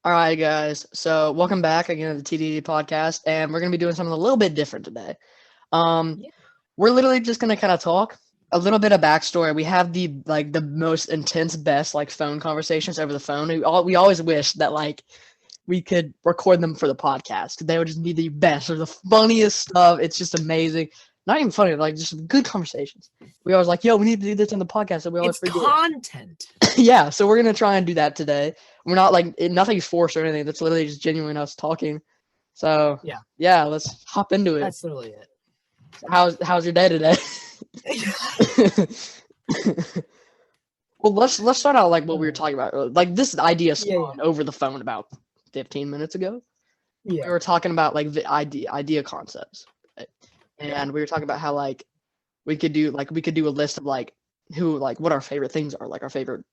All right, guys. So welcome back again to the TDD podcast, and we're gonna be doing something a little bit different today. Um, Yeah. we're literally just gonna kind of talk a little bit of backstory. We have the most intense, best phone conversations over the phone. We always wish that we could record them for the podcast. They would just be the best or the funniest stuff. It's just amazing. Not even funny, like just good conversations. We always yo, we need to do this on the podcast, and we always It's forget. content. Yeah, so we're gonna try and do that today. We're not nothing's forced or anything. That's literally just genuine us talking. So Yeah, let's hop into it. that's literally it. How's your day today? Well, let's start out what we were talking about earlier. This idea spawned over the phone about 15 minutes ago. We Yeah. were talking about the idea concepts, right? And we were talking about how we could do a list of who what our favorite things are, our favorite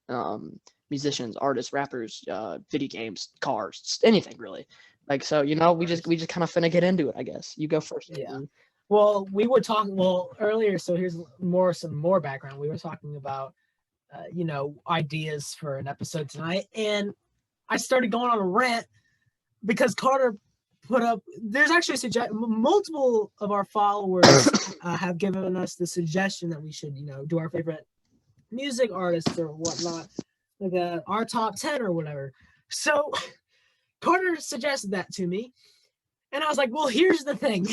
musicians, artists, rappers, video games, cars, anything really. So we just kind of finna get into it. I guess you go first. Yeah. Well, we were talking earlier, so here's some more background. We were talking about ideas for an episode tonight, and I started going on a rant because Carter put up. There's actually multiple of our followers have given us the suggestion that we should do our favorite music artists or whatnot, our top 10 or whatever. So Carter suggested that to me, and I was like, well, here's the thing.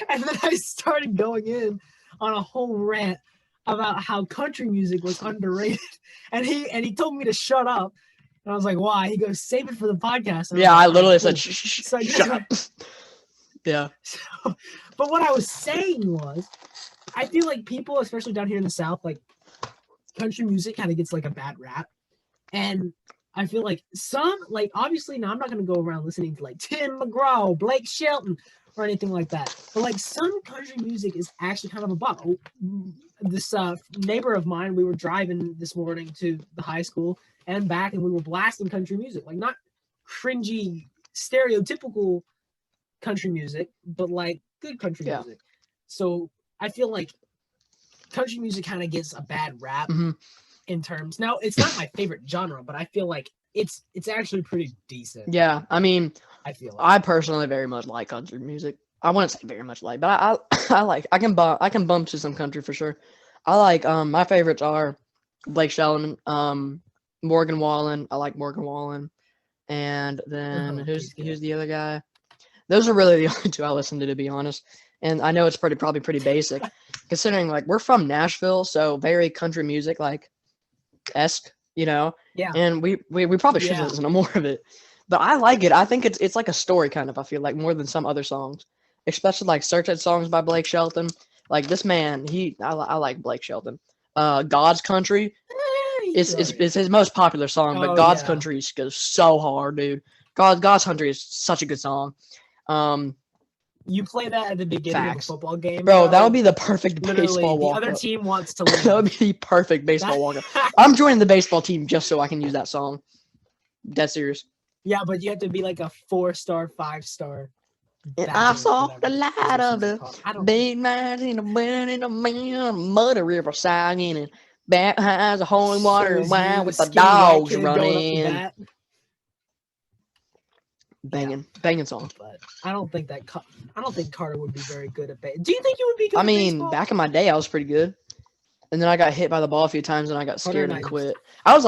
And then I started going in on a whole rant about how country music was underrated, and he told me to shut up. And I was like, why? He goes, save it for the podcast. Yeah, I literally said, shut up. Yeah. So, but what I was saying was, I feel like people, especially down here in the South, country music kind of gets a bad rap. And I feel like obviously, now I'm not going to go around listening to Tim McGraw, Blake Shelton, or anything like that. But some country music is actually kind of a bop. This neighbor of mine, we were driving this morning to the high school and back, and we were blasting country music, not cringy, stereotypical country music, but good country music. So I feel like country music kind of gets a bad rap in terms. Now, it's not my favorite genre, but I feel like it's actually pretty decent. Yeah, I mean, I personally very much like country music. I wouldn't say very much but I can bump to some country for sure. I my favorites are Blake Shelton, Morgan Wallen. I like Morgan Wallen, and then who's the other guy? Those are really the only two I listen to be honest. And I know it's probably pretty basic, considering we're from Nashville, so very country music esque, Yeah. And we probably should listen to more of it, but I like it. I think it's like a story kind of. I feel more than some other songs, especially certain songs by Blake Shelton. This man, I like Blake Shelton. God's Country is his most popular song, but God's Country goes so hard, dude. God's Country is such a good song. You play that at the beginning of a football game, bro. That would be the perfect baseball walk-up. The other team wants to win. That would be the perfect baseball walk-up. I'm joining the baseball team just so I can use that song. Dead serious. Yeah, but you have to be a 4-star, 5-star. And I saw the light of the big nights in the wind in the muddy river singing and baptized the holy water and wine with the dogs running. Banging song. But I don't think Carter would be very good at baseball. Do you think you would be good at baseball? Back in my day I was pretty good. And then I got hit by the ball a few times and I got scared and quit. I was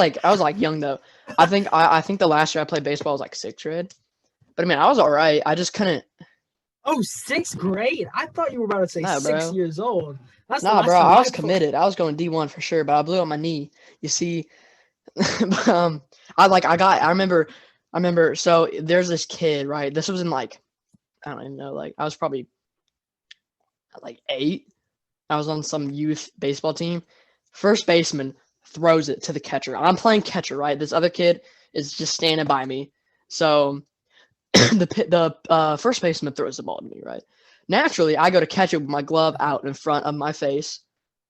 young though. I think the last year I played baseball was 6th grade. But I was alright. I just couldn't. Oh, 6th grade? I thought you were about to say 6 years old. Nah, bro, I was committed. I was going D1 for sure, but I blew out my knee. You see, I remember. So there's this kid, right? This was in I don't even know. I was probably 8. I was on some youth baseball team. First baseman throws it to the catcher. I'm playing catcher, right? This other kid is just standing by me. So the first baseman throws the ball to me, right? Naturally, I go to catch it with my glove out in front of my face.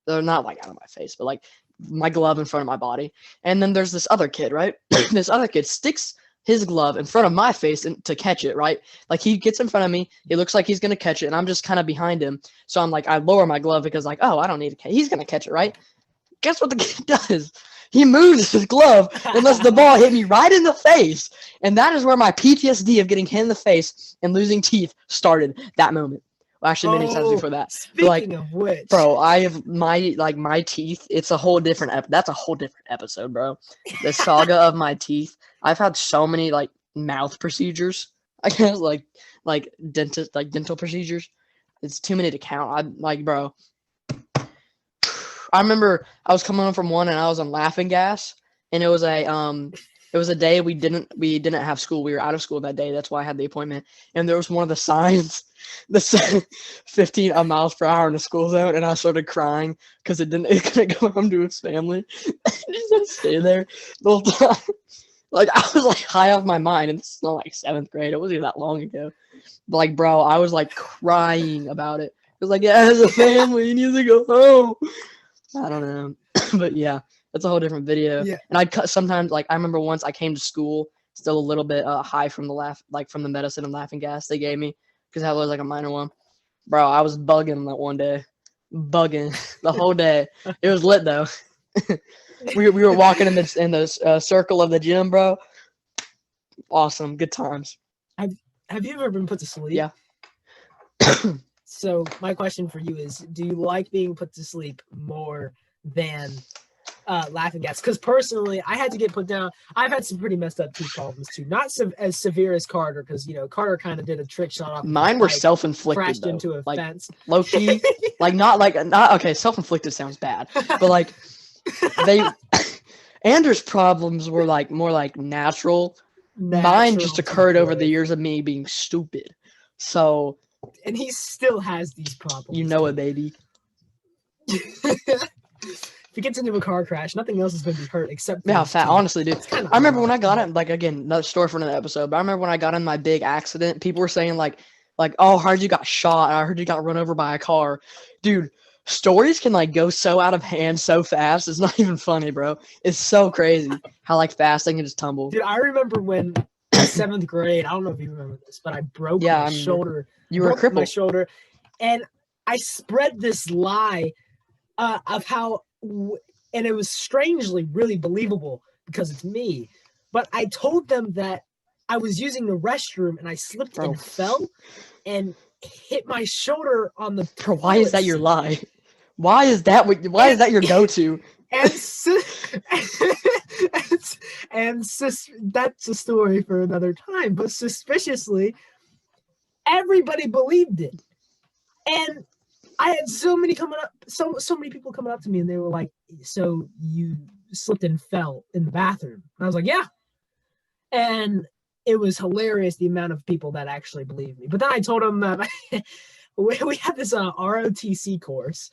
They're not out of my face, but my glove in front of my body. And then there's this other kid, right? This other kid sticks his glove in front of my face to catch it, right? He gets in front of me. It looks like he's going to catch it, and I'm just kind of behind him. So I'm I lower my glove because oh, I don't need to catch. He's going to catch it, right? Guess what the kid does? He moves his glove unless the ball hit me right in the face. And that is where my PTSD of getting hit in the face and losing teeth started that moment. Well, actually, many times before that. Speaking of which, bro, I have my teeth. It's a whole different. That's a whole different episode, bro. The saga of my teeth. I've had so many like mouth procedures. I guess like dental procedures. It's too many to count. Bro. I remember I was coming home from one and I was on laughing gas, and it was a day we didn't have school. We were out of school that day. That's why I had the appointment. And there was one of the signs that said 15 miles per hour in the school zone, and I started crying because it couldn't go home to its family. It just didn't stay there the whole time. Like I was like high off my mind, and it's not like 7th grade. It wasn't even that long ago. But like, bro, I was like crying about it. It was like, yeah, as a family, you need to go home. I don't know. But yeah, that's a whole different video. Yeah. And I'd cut sometimes, like I remember once I came to school still a little bit high from the medicine and laughing gas they gave me, because that was like a minor one. Bro, I was bugging that one day. Bugging the whole day. It was lit though. we were walking in the circle of the gym, bro. Awesome. Good times. Have you ever been put to sleep? Yeah. So my question for you is, do you like being put to sleep more than laughing gas? Because personally, I had to get put down. I've had some pretty messed up tooth problems too. Not as severe as Carter, because Carter kind of did a trick shot off. Mine were self-inflicted. Crashed though. into a like, fence. Low key, not okay. Self-inflicted sounds bad, but like Andrew's problems were like more like natural. Mine just occurred over the years of me being stupid. So. And he still has these problems. You know it, baby. If he gets into a car crash, nothing else is going to be hurt except for honestly, dude. I remember when I got in, like, again, another story for another episode, but I remember when I got in my big accident, people were saying, like, oh, I heard you got shot. I heard you got run over by a car. Dude, stories can, like, go so out of hand so fast. It's not even funny, bro. It's so crazy how, like, fast they can just tumble. Dude, I remember when in 7th grade, I don't know if you remember this, but I broke my shoulder. You were crippled. My shoulder, and I spread this lie of how, and it was strangely really believable because it's me. But I told them that I was using the restroom and I slipped and fell and hit my shoulder on the. Why is that your lie? Why is that your go-to? That's a story for another time. But suspiciously, everybody believed it, and I had so many people coming up to me, and they were like, "So you slipped and fell in the bathroom?" And I was like, "Yeah," and it was hilarious the amount of people that actually believed me. But then I told them that we had this ROTC course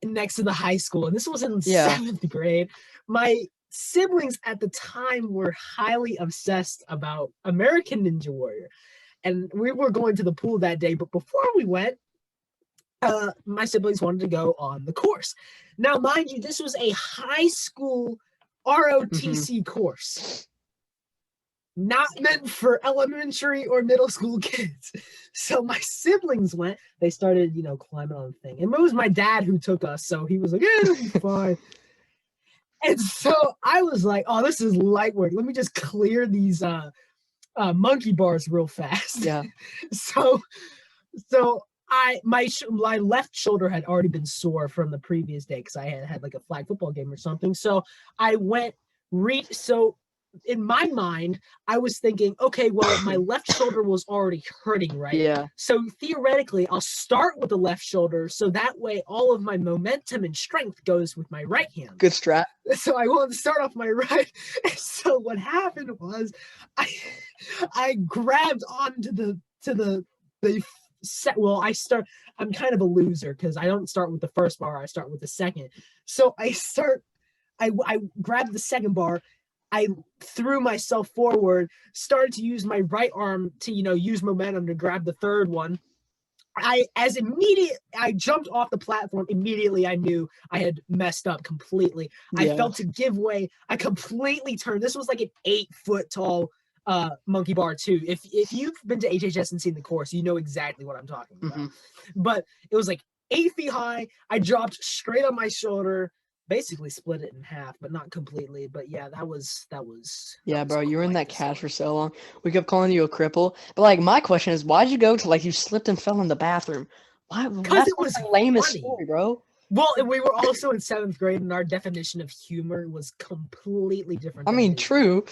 next to the high school, and this was in 7th grade. My siblings at the time were highly obsessed about American Ninja Warrior, and we were going to the pool that day. But before we went, my siblings wanted to go on the course. Now, mind you, this was a high school ROTC course, not meant for elementary or middle school kids. So my siblings went. They started, climbing on the thing. And it was my dad who took us, so he was like, "Yeah, it'll be fine." And so I was like, "Oh, this is light work. Let me just clear these monkey bars real fast." Yeah. So my left shoulder had already been sore from the previous day because I had like a flag football game or something. So I went so in my mind, I was thinking, okay, well, my left shoulder was already hurting, right? Yeah. So theoretically, I'll start with the left shoulder, so that way all of my momentum and strength goes with my right hand. Good strat. So I wanted to start off my right. And so what happened was, I grabbed onto the set. Well, I'm kind of a loser because I don't start with the first bar. I start with the second. So I grabbed the second bar. I threw myself forward, started to use my right arm to, use momentum to grab the third one. I jumped off the platform. Immediately, I knew I had messed up completely. Yeah. I felt to give way. I completely turned. This was like an 8-foot tall monkey bar too. If you've been to HHS and seen the course, you know exactly what I'm talking about. Mm-hmm. But it was like 8 feet high. I dropped straight on my shoulder. basically split it in half, but not completely. But yeah, that was Yeah, bro, you were in quite that the cast for story. so long. We kept calling you a cripple. But like my question is, why'd you go to like you slipped and fell in the bathroom? Why? Because That's it like was the lamest funny. story, bro. Well, and we were also in 7th grade, and our definition of humor was completely different. I than mean, it is now. true.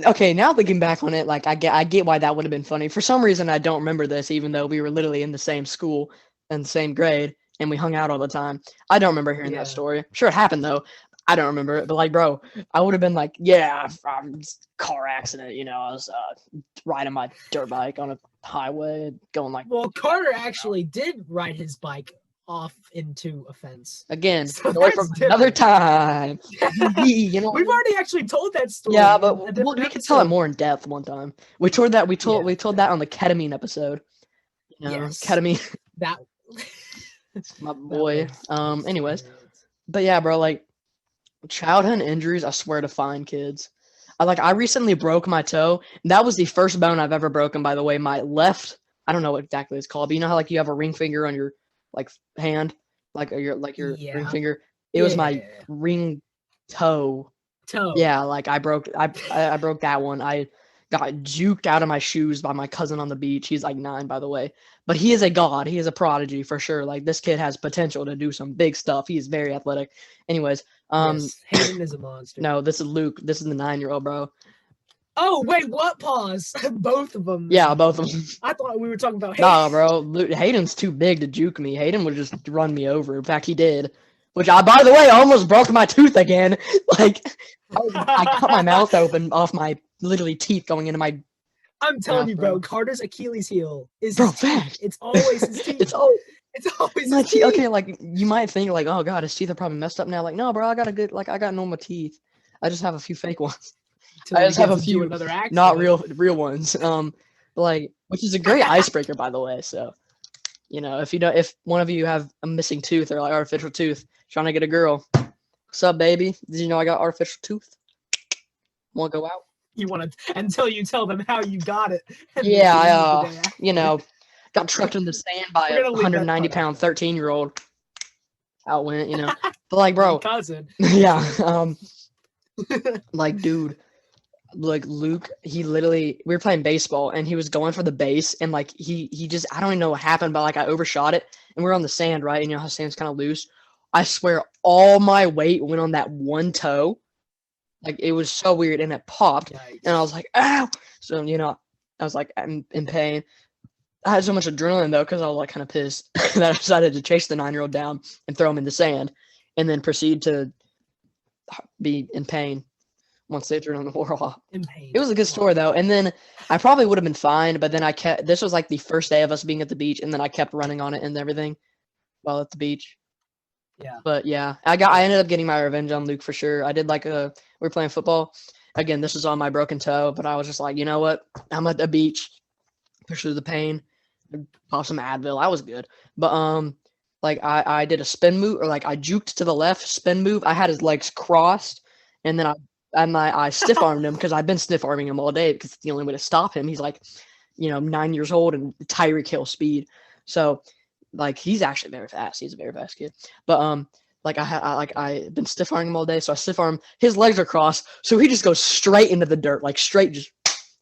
Okay, now thinking back on it, like I get why that would have been funny. For some reason, I don't remember this, even though we were literally in the same school and the same grade, and we hung out all the time. I don't remember hearing that Yeah. story. Sure, it happened though. I don't remember it, but like, bro, I would have been like, yeah, car accident. You know, I was riding my dirt bike on a highway, going like, Well, Carter actually did ride his bike off into a fence. again, So story that's for another different. time. You know. We've already actually told that story. Yeah, in but a different we could tell it episode. more in depth one time. We told that. We told Yeah, that on the ketamine episode. You know, Yes. ketamine. That My that boy. was Anyways, hilarious. but yeah, bro, like childhood injuries, I swear to find kids. I recently broke my toe. That was the first bone I've ever broken, by the way. My left, I don't know what exactly it's called, but you know how like you have a ring finger on your like hand, like your ring Yeah. finger. It was my Yeah. ring toe. Toe. Yeah, like I broke that one. I got juked out of my shoes by my cousin on the beach. He's like 9, by the way. But he is a god. He is a prodigy for sure. Like this kid has potential to do some big stuff. He is very athletic. Anyways, Yes. Hayden is a monster. no, this is Luke. This is the 9-year-old, bro. Oh wait, what? Pause. Both of them. Yeah, both of them. I thought we were talking about Hayden. Nah, bro. Hayden's too big to juke me. Hayden would just run me over. In fact, he did. Which I, by the way, almost broke my tooth again. Like I cut my mouth open off my literally teeth going into my. I'm telling you, bro. bro. Carter's Achilles heel is Bro, his teeth. fact. It's always his teeth. It's always It's always my his teeth. teeth. Okay, like you might think like, oh god, his teeth are probably messed up now. Like, no, bro, I got a good I got normal teeth. I just have a few fake ones. Till I he just have a gets into few another accident. not real ones. Like which is a great icebreaker, by the way. So, you know, if one of you have a missing tooth or like artificial tooth, trying to get a girl, what's up, baby? Did you know I got artificial tooth? Want to go out? You want to until you tell them how you got it. and then Yeah, leave the I day after. you know, got trucked in the sand by We're a gonna leave that 190 part out, pound though. 13-year-old. Out went, you know. But like, My bro, cousin. yeah, like, dude, like Luke, he literally, we were playing baseball and he was going for the base and like he just, I don't even know what happened, but like I overshot it and we are on the sand, right? And you know how sand's kind of loose. I swear all my weight went on that one toe. Like it was so weird and it popped Yikes. and I was like, ow. So, you know, I was like, I'm in pain. I had so much adrenaline though, because I was like kind of pissed that I decided to chase the 9-year-old down and throw him in the sand and then proceed to be in pain once the adrenaline wore off. In pain. It was a good story though. And then I probably would have been fine, but then this was like the first day of us being at the beach and then I kept running on it and everything while at the beach. Yeah. But yeah, I ended up getting my revenge on Luke for sure. I did we were playing football. Again, this was on my broken toe, but I was just like, you know what? I'm at the beach. Push through the pain. Pop some Advil. I was good. But like I did a spin move or like I juked to the left spin move. I had his legs crossed and then I stiff armed him because I've been stiff arming him all day because it's the only way to stop him. He's like, 9 years old and Tyreek Hill speed. So like he's actually very fast. He's a very fast kid. But like I been stiff arming him all day, so I stiff arm. His legs are crossed, so he just goes straight into the dirt, like straight. Just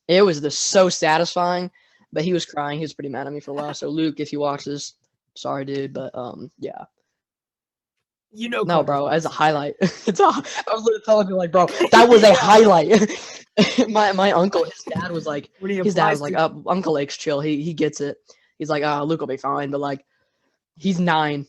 it was so satisfying. But he was crying. He was pretty mad at me for a while. So Luke, if you watch this, sorry, dude. But yeah. You know, No, Carter's bro, as a awesome. highlight. I was literally telling you, like, bro, that was a highlight. my uncle, his dad was like, Uncle Lake's chill. He gets it. He's like, Luke will be fine, but like, he's 9,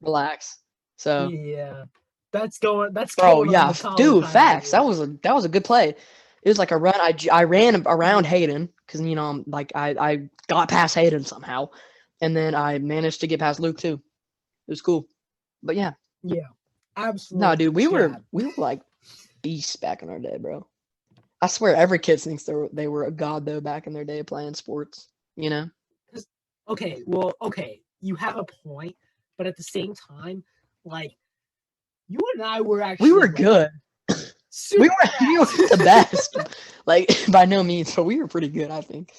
relax. So, Yeah, that's going. That's bro, going on yeah, the college dude, highlight facts. That reel. was a good play. It was like a run. I ran around Hayden because I'm like I got past Hayden somehow, and then I managed to get past Luke too. It was cool, but yeah. Yeah, absolutely. No, dude, we were like beasts back in our day, bro. I swear, every kid thinks they were a god though back in their day playing sports. Okay, you have a point, but at the same time, like you and I were actually We were good. We were the best. Like by no means, but we were pretty good, I think.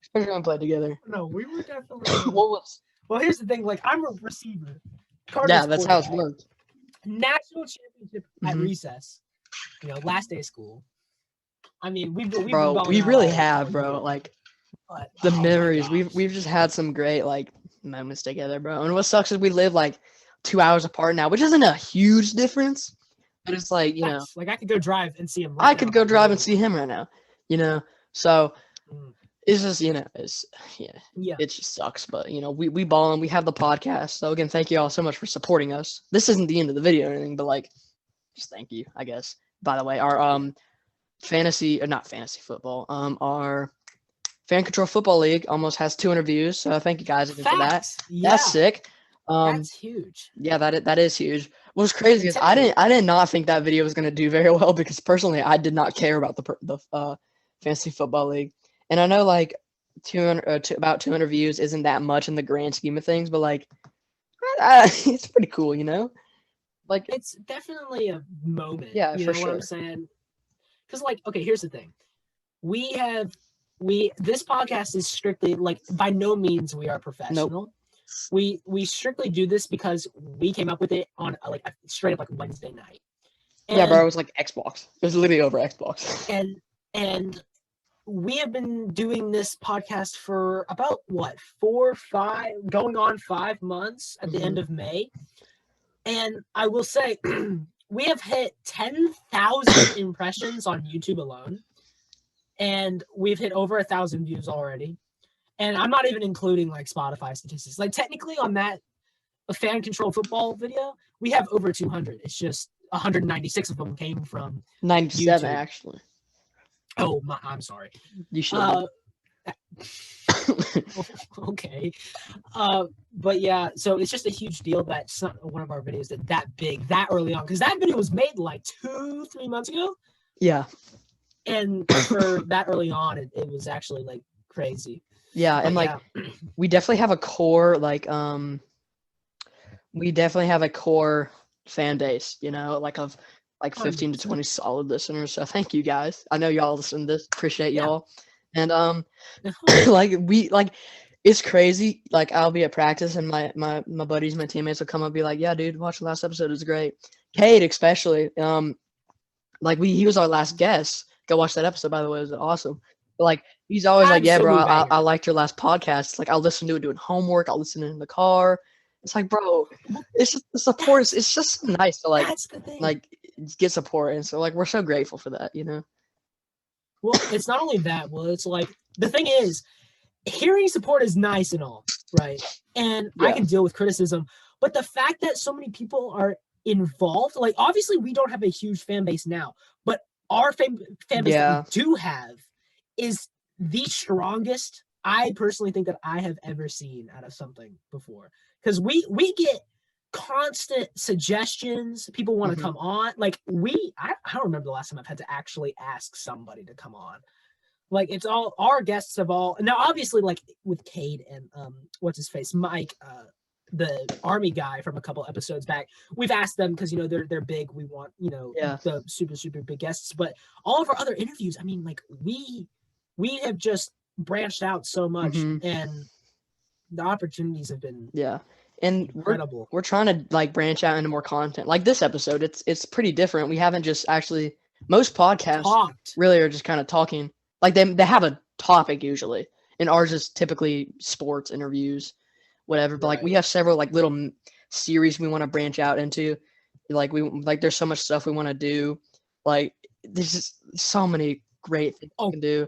Especially when we played together. No, we were definitely. What was? Well, here's the thing. Like I'm a receiver. Carter's Yeah, that's how it's quarterback. worked. national championship at Mhm. recess. Last day of school. I mean, we've been Bro, balling we out really all have, bro. year, Like but the oh my memories. gosh. We've just had some great like moments together, bro. And what sucks is we live like 2 hours apart now, which isn't a huge difference, but it's like, Yes, like I could go drive and see him right I now could if go I drive really and see wanted. him right now, you know. So Mm, it's just, it's yeah. it just sucks, but we ball and we have the podcast. So again, thank you all so much for supporting us. This isn't the end of the video or anything, but like, just thank you, I guess. By the way, our fantasy, or not fantasy football, our fan control football league almost has 200 views. So thank you guys again for that. Facts. That's Yeah, sick. that's huge. Yeah, that is huge. What's crazy is I Intimidating. did not think that video was gonna do very well because personally I did not care about the fantasy football league, and I know like 200 about 200 views isn't that much in the grand scheme of things, but like it's pretty cool, Like It's definitely a moment. yeah, You for know what I'm sure. saying? Because like, okay, here's the thing. This podcast is strictly like by no means we are Nope. professional. We strictly do this because we came up with it on like a straight up like Wednesday night. Yeah, bro, it And was like Xbox. It was literally over Xbox. and we have been doing this podcast for about what 4 5 going on 5 months at the end of May, and I will say we have hit 10,000 impressions on YouTube alone, and we've hit over 1,000 views already, and I'm not even including like Spotify statistics. Like technically on that a fan controlled football video we have over 200. It's just 196 of them came from 97 YouTube. actually. Oh, I'm sorry. You should. Okay. But yeah, so it's just a huge deal that one of our videos did that big that early on because that video was made like 2-3 months ago. Yeah. And for that early on, it was actually like crazy. Yeah, But and like yeah. we definitely have a core fan base, like of like 15 to 100%. 20 solid listeners. So thank you guys. I know y'all listen to this. Appreciate Yeah. y'all. And like it's crazy. Like I'll be at practice and my buddies, my teammates will come up and be like, "Yeah, dude, watch the last episode. It was great." Cade especially. Like he was our last guest. Go watch that episode, by the way. It was awesome. But like he's always like, "Yeah, bro, I liked your last podcast." It's like I'll listen to it doing homework. I'll listen in the car. It's like, bro, it's just the support. It's just so nice to like get support, and so like we're so grateful for that, Well, it's not only that. Well, it's like the thing is, hearing support is nice and all, right? And Yeah. I can deal with criticism, but the fact that so many people are involved, like obviously we don't have a huge fan base now, but our fan base that we do have is the strongest I personally think that I have ever seen out of something before. Because we get constant suggestions. People want to come on. Like I don't remember the last time I've had to actually ask somebody to come on. Like it's all our guests have all now obviously like with Cade and what's his face Mike the army guy from a couple episodes back, we've asked them because they're big, we want the super big guests, but all of our other interviews, I mean, like we have just branched out so much and the opportunities have been and incredible. We're trying to like branch out into more content. Like this episode, it's pretty different. We haven't just actually most podcasts really are just kind of talking. Like they have a topic usually, and ours is typically sports interviews, whatever. But like we have several like little series we want to branch out into. Like there's so much stuff we want to do. Like there's just so many great things we can do.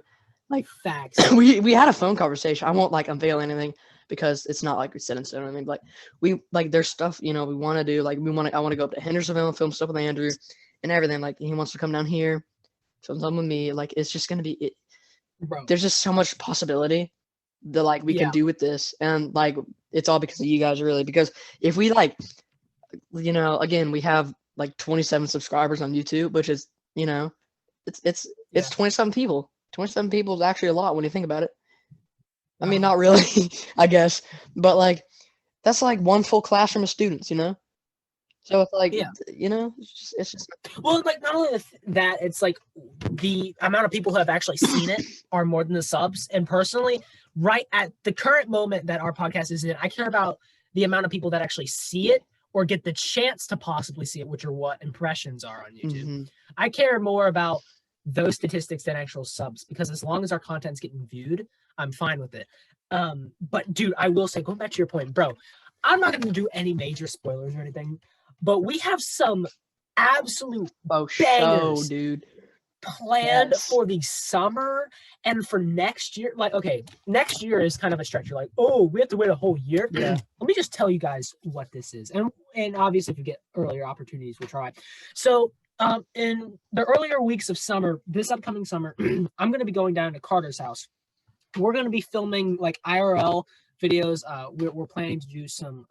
Like facts. we had a phone conversation. I won't like unveil anything because it's not like we set in stone. I mean, like there's stuff we want to do. Like I want to go up to Hendersonville and film stuff with Andrew and everything. Like he wants to come down here, film something with me. Like it's just gonna be it. Bro. There's just so much possibility that like we can do with this, and like it's all because of you guys, really. Because if we like, again, we have like 27 subscribers on YouTube, which is it's 27 people. 27 people is actually a lot when you think about it. I mean, not really, I guess, but like that's like one full classroom of students, So it's like, it's just. Well, like not only that, it's like the amount of people who have actually seen it are more than the subs. And personally, right at the current moment that our podcast is in, I care about the amount of people that actually see it or get the chance to possibly see it, which are what impressions are on YouTube. Mm-hmm. I care more about those statistics than actual subs, because as long as our content's getting viewed, I'm fine with it. But dude, I will say, going back to your point, bro, I'm not going to do any major spoilers or anything, but we have some absolute bangers dude, planned for the summer and for next year. Like, okay, next year is kind of a stretch. You're like, oh, we have to wait a whole year. Yeah. Let me just tell you guys what this is, and obviously, if you get earlier opportunities, we'll try. So, in the earlier weeks of summer, this upcoming summer, I'm going to be going down to Carter's house. We're going to be filming like IRL videos. We're planning to do some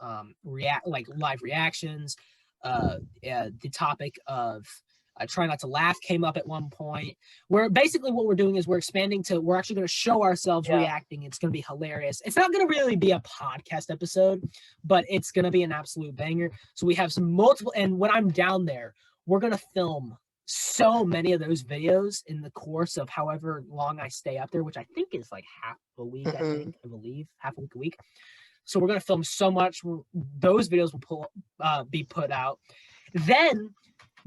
live reactions. The topic of Try Not to Laugh came up at one point. Where basically what we're doing is we're expanding to, we're actually going to show ourselves reacting. It's going to be hilarious. It's not going to really be a podcast episode, but it's going to be an absolute banger. So we have some multiple, and when I'm down there, we're going to film so many of those videos in the course of however long I stay up there, which I think is like half a week, I believe, half a week, a week. So we're going to film so much. Those videos will be put out. Then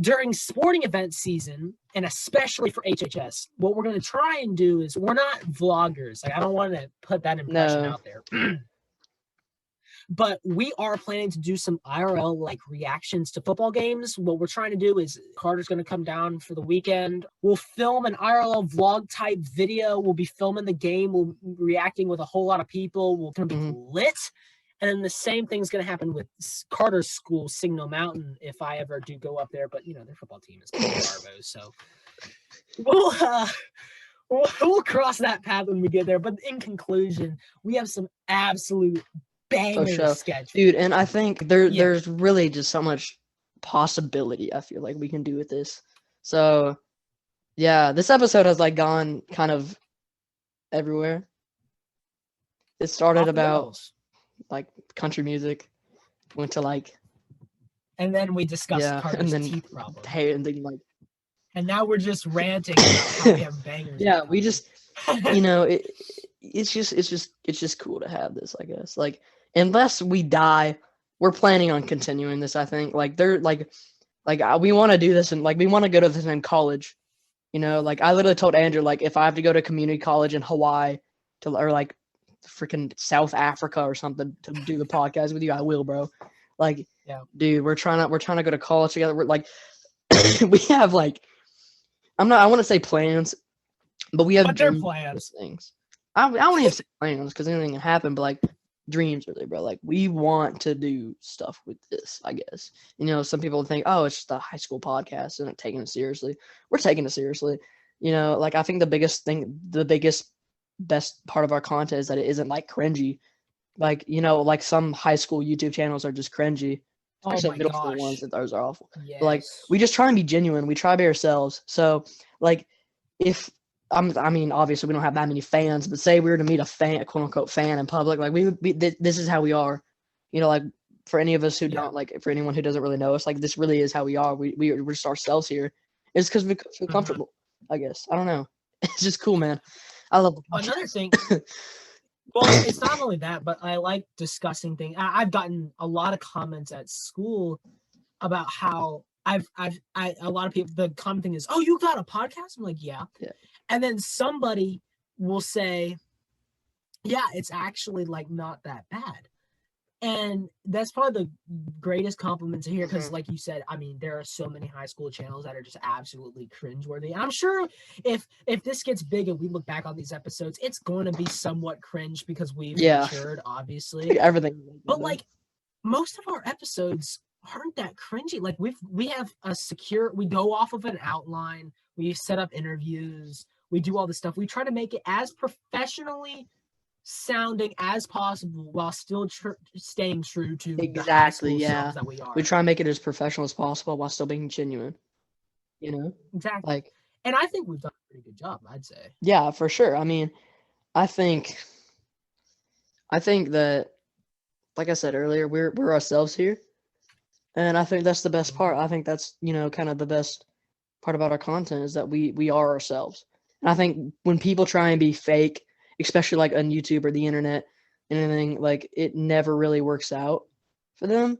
during sporting event season, and especially for HHS, what we're going to try and do is, we're not vloggers. Like, I don't want to put that impression out there. But we are planning to do some IRL like reactions to football games. What we're trying to do is, Carter's going to come down for the weekend. We'll film an IRL vlog type video. We'll be filming the game. We'll be reacting with a whole lot of people. We're going to be lit. And then the same thing's going to happen with Carter's school, Signal Mountain, if I ever do go up there. But, you know, their football team is Bravo. So we'll cross that path when we get there. But in conclusion, we have some absolute banger sketch, dude. And I think there's really just so much possibility I feel like we can do with this. So yeah, this episode has like gone kind of everywhere. It started about like country music, went to like, and then we discussed Carter's teeth problem. Hey, and then like, and now we're just ranting about how we have bangers. Yeah, we just, you know, it's just cool to have this, I guess. Like, unless we die, we're planning on continuing this. I think like we want to do this, and like we want to go to the same college. You know, like I literally told Andrew, like if I have to go to community college in Hawaii or like freaking South Africa or something to do the podcast with you, I will, bro. Like, dude, we're trying to go to college together. We're like, we have like, I want to say plans, but we have plans. Things. I don't even say plans because anything can happen, but like dreams, really, bro. Like we want to do stuff with this, I guess. You know, some people think, oh, it's just a high school podcast and not taking it seriously. We're taking it seriously. You know, like I think the best part of our content is that it isn't like cringy. Like, you know, like some high school YouTube channels are just cringy. Especially middle school ones, that those are awful. Yes. But like we just try and be genuine. We try to be ourselves. So like if I mean, obviously we don't have that many fans, but say we were to meet a quote unquote fan in public, like we would be, this is how we are. You know, like for any of us who don't, like for anyone who doesn't really know us, like this really is how we are. We're just ourselves here. It's because we feel comfortable, I guess. I don't know. It's just cool, man. I love another thing. Well, it's not only that, but I like discussing things. I've gotten a lot of comments at school about how a lot of people, the common thing is, oh, you got a podcast? I'm like, yeah. And then somebody will say, yeah, it's actually like not that bad. And that's probably the greatest compliment to hear, because like you said, I mean, there are so many high school channels that are just absolutely cringeworthy. And I'm sure if this gets big and we look back on these episodes, it's going to be somewhat cringe because we've matured, obviously. Everything. But like most of our episodes aren't that cringy. Like we have we go off of an outline, we set up interviews, we do all this stuff. We try to make it as professionally sounding as possible while still staying true to exactly that we are. We try and make it as professional as possible while still being genuine, you know. Exactly. Like, and I think we've done a pretty good job, I'd say. Yeah, for sure. I mean, I think that, like I said earlier, we're ourselves here, and I think that's the best part. I think that's, you know, kind of the best part about our content is that we are ourselves. And I think when people try and be fake, especially like on YouTube or the internet and anything, like it never really works out for them.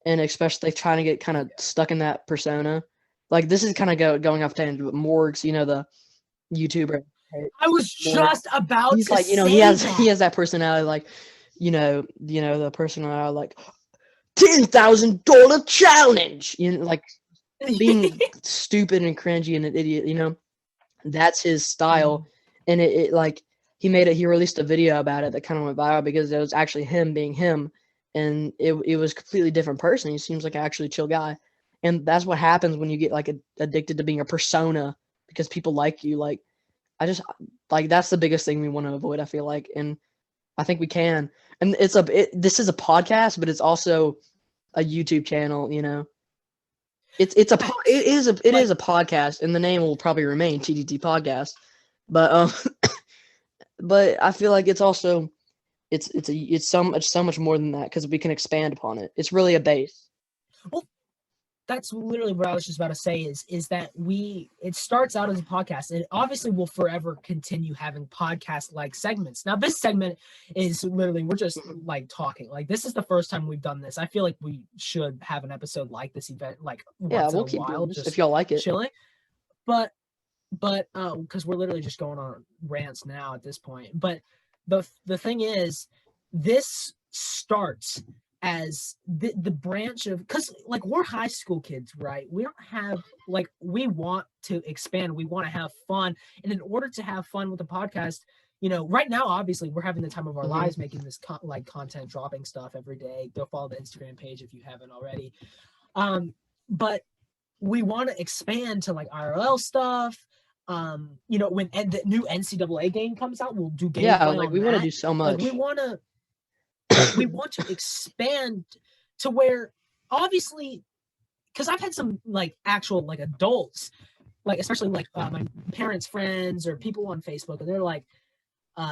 and especially trying to get kind of stuck in that persona. Like this is kind of going off tangent, but Morgs, the YouTuber. I was just about He's to like, say he has that. that personality, like, the personality like $10,000 challenge, like being stupid and cringy and an idiot. That's his style, and it like he released a video about it that kind of went viral because it was actually him being him, and it was a completely different person. He seems like an actually chill guy, and that's what happens when you get like addicted to being a persona because people like you. Like I just like that's the biggest thing we want to avoid, I feel like, and I think we can. And this is a podcast, but it's also a YouTube channel. It is a podcast, and the name will probably remain TDT Podcast. But but I feel like it's also it's so much more than that because we can expand upon it. It's really a base. Well, that's literally what I was just about to say is that it starts out as a podcast, and obviously we'll forever continue having podcast like segments. Now this segment is literally we're just like talking. Like this is the first time we've done this. I feel like we should have an episode like this event like once we'll in a keep while, doing this just if y'all like it. chilling. But because we're literally just going on rants now at this point. But the thing is, this starts as the branch of, because like we're high school kids, right? We don't have like, we want to expand, we want to have fun, and in order to have fun with the podcast, right now obviously we're having the time of our lives making this content, dropping stuff every day. Go follow the Instagram page if you haven't already. But we want to expand to like IRL stuff. When the new NCAA game comes out, we'll do gameplay. Yeah, like we want to do so much. Like we want to expand to where, obviously, because I've had some like actual like adults, like especially like my parents' friends or people on Facebook, and they're like,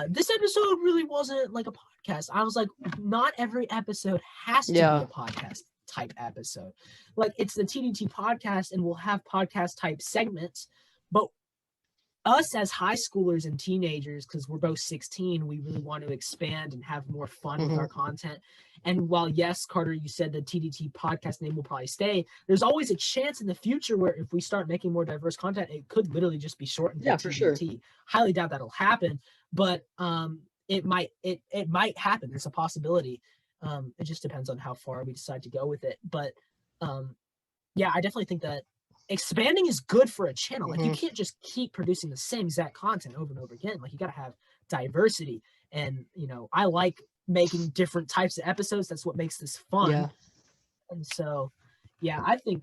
this episode really wasn't like a podcast. I was like, not every episode has to be a podcast type episode. Like it's the TDT podcast, and we'll have podcast type segments, but us as high schoolers and teenagers, because we're both 16, we really want to expand and have more fun with our content. And while, yes, Carter, you said the TDT podcast name will probably stay, there's always a chance in the future where if we start making more diverse content, it could literally just be shortened to TDT. For sure. Highly doubt that'll happen, but it might happen. There's a possibility. It just depends on how far we decide to go with it. But yeah, I definitely think that expanding is good for a channel. Like you can't just keep producing the same exact content over and over again. Like you got to have diversity, and I like making different types of episodes. That's what makes this fun. Yeah. And so, yeah, I think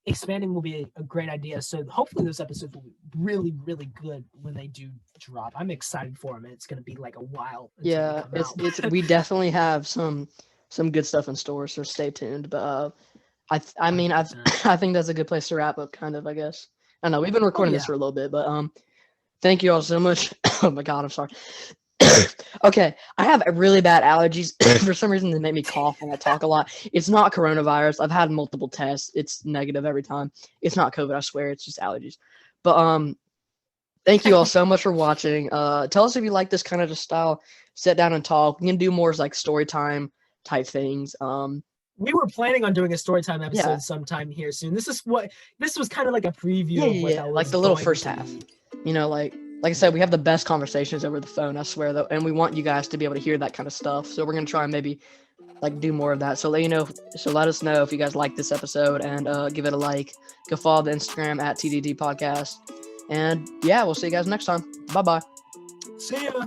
expanding will be a great idea. So hopefully those episodes will be really, really good when they do drop. I'm excited for them, and it's going to be like a while. Yeah, we definitely have some good stuff in store. So stay tuned. But I think that's a good place to wrap up, kind of, I guess. I know we've been recording this for a little bit, but thank you all so much. Oh my God, I'm sorry. Okay, I have really bad allergies. For some reason, they make me cough when I talk a lot. It's not coronavirus. I've had multiple tests. It's negative every time. It's not COVID, I swear. It's just allergies. But thank you all so much for watching. Tell us if you like this kind of style. Sit down and talk. We can do more like story time type things. We were planning on doing a storytime episode sometime here soon. This was kind of like a preview of what that was, like the little first half. Like I said, we have the best conversations over the phone, I swear, though, and we want you guys to be able to hear that kind of stuff. So we're gonna try and maybe like do more of that. So let us know if you guys like this episode, and give it a like. Go follow the Instagram at TDD Podcast. And yeah, we'll see you guys next time. Bye bye. See ya.